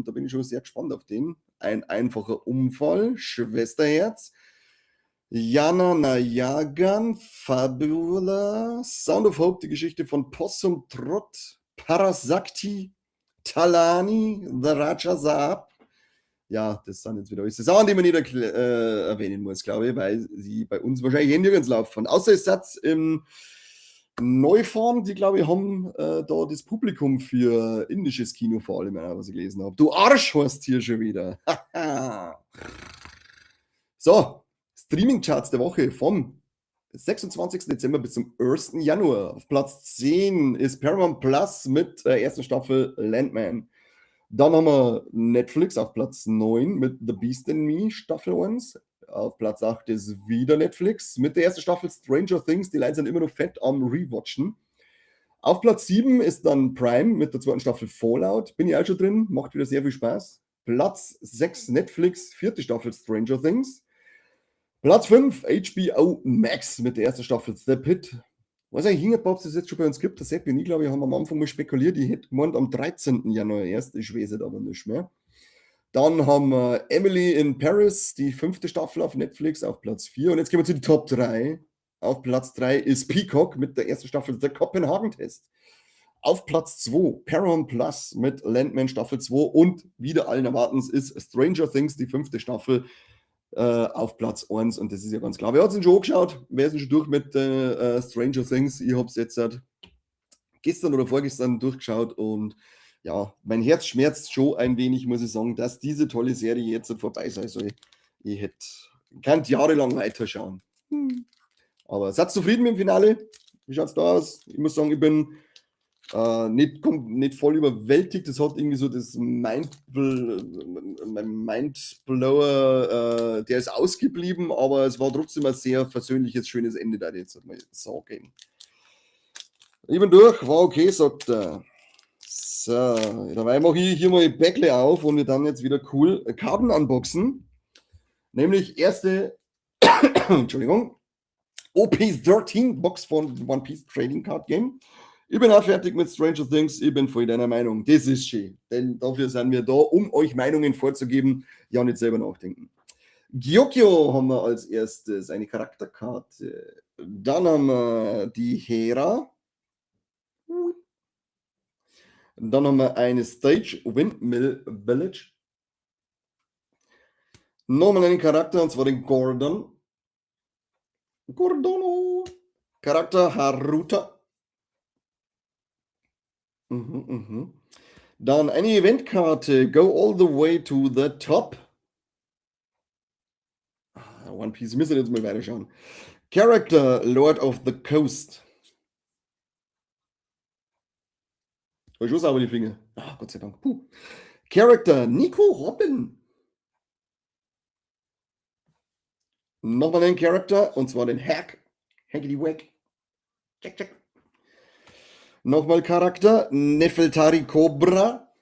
Da bin ich schon sehr gespannt auf den. Ein einfacher Unfall, Schwesterherz. Jana Nayagan, Fabula, Sound of Hope, die Geschichte von Possum Trott, Parasakti, Talani, The Raja Saab. Ja, das sind jetzt wieder alles Sachen, die man nicht erwähnen muss, glaube ich, weil sie bei uns wahrscheinlich nirgends laufen. Außer es Satz im Neufahren, die, glaube ich, haben da das Publikum für indisches Kino vor allem, was ich gelesen habe. Du Arsch hast hier schon wieder. So, Streaming-Charts der Woche vom 26. Dezember bis zum 1. Januar. Auf Platz 10 ist Paramount Plus mit der ersten Staffel Landman. Dann haben wir Netflix auf Platz 9 mit The Beast in Me, Staffel 1. Auf Platz 8 ist wieder Netflix mit der ersten Staffel Stranger Things. Die Leute sind immer noch fett am Rewatchen. Auf Platz 7 ist dann Prime mit der zweiten Staffel Fallout. Bin ich auch schon drin, macht wieder sehr viel Spaß. Platz 6 Netflix, vierte Staffel Stranger Things. Platz 5 HBO Max mit der ersten Staffel The Pit. Was eigentlich hingebracht, dass es jetzt schon bei uns gibt, der Seppi und ich, glaube ich, haben am Anfang mal spekuliert, ich hätte gemeint am 13. Januar erst, ich weiß es aber nicht mehr. Dann haben wir Emily in Paris, die 5. Staffel auf Netflix auf Platz 4. Und jetzt gehen wir zu den Top 3. Auf Platz 3 ist Peacock mit der ersten Staffel The Copenhagen Test. Auf Platz 2 Paramount Plus mit Landman Staffel 2 und wieder allen Erwartens ist Stranger Things, die 5. Staffel auf Platz 1 und das ist ja ganz klar. Wer hat es denn schon angeschaut? Wer ist denn schon durch mit Stranger Things? Ich habe es jetzt gestern oder vorgestern durchgeschaut und ja, mein Herz schmerzt schon ein wenig, muss ich sagen, dass diese tolle Serie jetzt vorbei sein soll. Ich kann jahrelang weiterschauen. Aber seid zufrieden mit dem Finale? Wie schaut es da aus? Ich muss sagen, ich bin nicht voll überwältigt. Das hat irgendwie so das Mindblower, der ist ausgeblieben, aber es war trotzdem ein sehr versöhnliches, schönes Ende, da jetzt mal sagen. Ich bin durch, war okay, sagt er. So, dabei mache ich hier mal ein Päckle auf und wir dann jetzt wieder cool Karten unboxen. Nämlich erste, Entschuldigung, OP13 Box von One Piece Trading Card Game. Ich bin auch fertig mit Stranger Things, ich bin voll deiner Meinung. Das ist schön, denn dafür sind wir da, um euch Meinungen vorzugeben, ja nicht selber nachdenken. Gyokyo haben wir als erstes, eine Charakterkarte. Dann haben wir die Hera. Dann haben wir eine Stage Windmill Village. Nochmal einen Charakter, und zwar den Gordon. Gordono. Charakter Haruta. Dann eine Eventkarte, Go All the Way to the Top. One Piece, müssen wir jetzt mal weiterschauen. Character, Lord of the Coast. Ich schuss aber die Finger. Gott sei Dank. Puh. Character, Nico Robin. Nochmal einen Charakter, und zwar den Hack. Hackety Wack. Check. Nochmal Charakter, Nefeltari Cobra.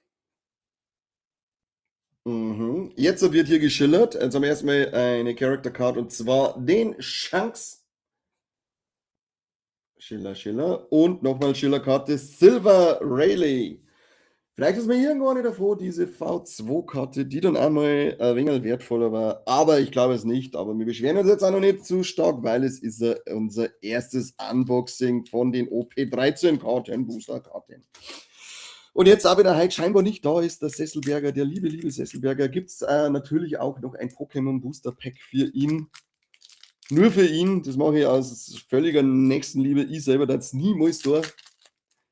Jetzt wird hier geschillert. Jetzt haben wir erstmal eine Character Card und zwar den Shanks. Schiller. Und nochmal Schiller-Karte Silver Rayleigh. Vielleicht ist mir irgendwann nicht davor, diese V2-Karte, die dann einmal ein wenig wertvoller war. Aber ich glaube es nicht. Aber wir beschweren uns jetzt auch noch nicht zu stark, weil es ist unser erstes Unboxing von den OP13-Karten, Booster-Karten. Und jetzt, aber der heute scheinbar nicht da ist, der Sesselberger, der liebe Sesselberger, gibt es natürlich auch noch ein Pokémon Booster Pack für ihn. Nur für ihn. Das mache ich aus völliger Nächstenliebe. Ich selber das niemals so.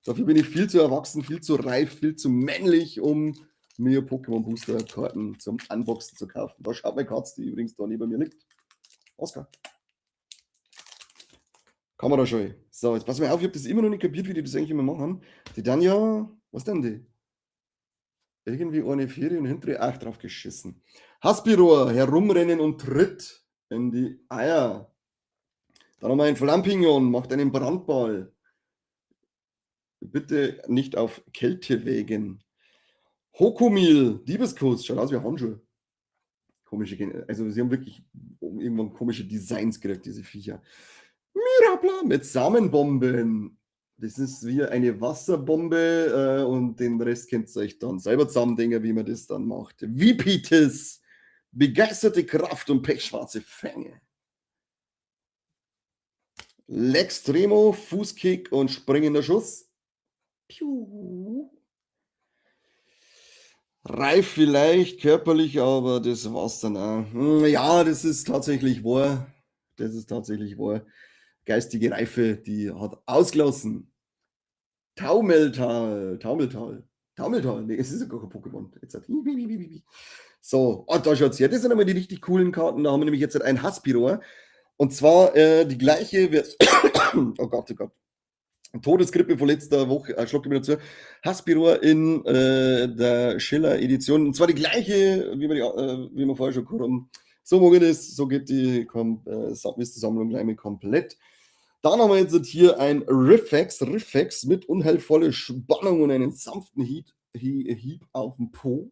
Dafür bin ich viel zu erwachsen, viel zu reif, viel zu männlich, um mir Pokémon Booster Karten zum Unboxen zu kaufen. Da schaut meine Katze, die übrigens da neben mir liegt. Oscar. Kann man da schon. So, jetzt pass mal auf, ich habe das immer noch nicht kapiert, wie die das eigentlich immer machen. Die dann ja, was denn die? Irgendwie eine Ferien und hintere 8 drauf geschissen. Haspiror, herumrennen und tritt in die Eier. Dann haben wir einen Flampignon, macht einen Brandball. Bitte nicht auf Kälte wägen. Hokomil, Diebeskuss, schaut aus wie Handschuhe. Komische, also sie haben wirklich irgendwann komische Designs gekriegt, diese Viecher. Mirabla mit Samenbomben. Das ist wie eine Wasserbombe und den Rest könnt ihr euch dann selber zusammendenken, wie man das dann macht. Vipitis, begeisterte Kraft und pechschwarze Fänge. Lextremo, Fußkick und springender Schuss. Piu. Reif vielleicht, körperlich, aber das war's dann auch. Ja, das ist tatsächlich wahr. Geistige Reife, die hat ausgelassen. Taumeltal. Nee, es ist ja gar kein Pokémon. Jetzt hat... So, da schaut's her. Das sind einmal die richtig coolen Karten. Da haben wir nämlich jetzt ein Haspiror. Und zwar die gleiche... oh Gott. Todesgrippe von letzter Woche, schluck ich mir dazu. Haspiror in der Schiller-Edition. Und zwar die gleiche, wie wir vorher schon gehört haben. So geht es, so geht die Sammlung gleich mit komplett. Dann haben wir jetzt hier ein Riffex mit unheilvoller Spannung und einen sanften Hieb auf den Po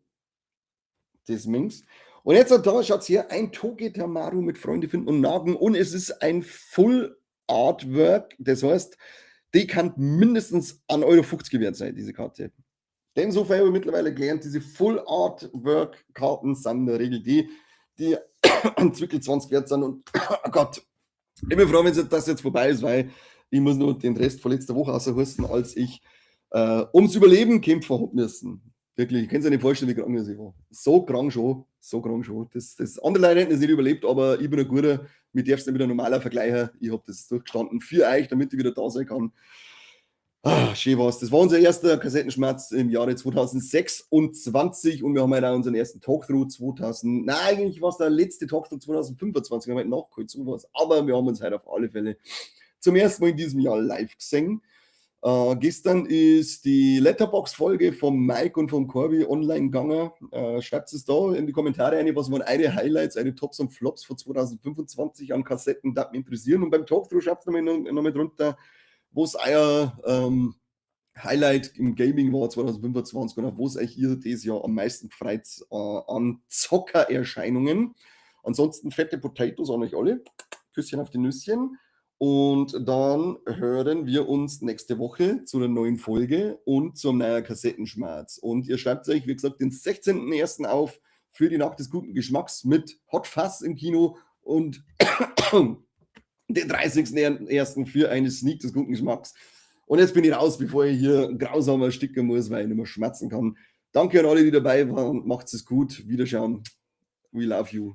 des Minks. Und jetzt da schaut hier ein Togetamaru mit Freunde finden und Nagen und es ist ein Full Artwork, das heißt, die kann mindestens 1,50 € wert sein, diese Karte. Denn so viel habe ich mittlerweile gelernt, diese Full Artwork Karten sind in der Regel die an Zwickel 20 wert sind und oh Gott, ich bin froh, wenn das jetzt vorbei ist, weil ich muss nur den Rest von letzter Woche außerhusten, als ich ums Überleben kämpfen habe müssen. Wirklich, ich kann es nicht vorstellen, wie krank das ich war. So krank schon. Das andere Leute hätten es nicht überlebt, aber ich bin ein guter, mit darfst du wieder normaler vergleichen. Ich habe das durchgestanden für euch, damit ich wieder da sein kann. Schön war's. Das war unser erster Kassettenschmerz im Jahre 2026 und wir haben halt auch unseren ersten Talkthrough eigentlich war es der letzte Talkthrough 2025, haben wir halt nachgeholt, sowas. Aber wir haben uns halt auf alle Fälle zum ersten Mal in diesem Jahr live gesehen. Gestern ist die Letterboxd-Folge vom Mike und vom Corby online gegangen. Schreibt es da in die Kommentare rein, was waren eure Highlights, eure Tops und Flops von 2025 an Kassetten, das mich interessieren. Und beim Talkthrough schreibt es nochmal drunter, wo es euer Highlight im Gaming war 2025 und auf wo es euch hier dieses Jahr am meisten gefreut an Zockererscheinungen. Ansonsten fette Potatoes an euch alle. Küsschen auf die Nüsschen. Und dann hören wir uns nächste Woche zu einer neuen Folge und zum neuen Kassettenschmerz. Und ihr schreibt euch, wie gesagt, den 16.01. auf für die Nacht des guten Geschmacks mit Hot Fuzz im Kino und den 30.01. für eine Sneak des guten Geschmacks. Und jetzt bin ich raus, bevor ich hier grausamer ersticken muss, weil ich nicht mehr schmerzen kann. Danke an alle, die dabei waren. Macht's es gut. Wiederschauen. We love you.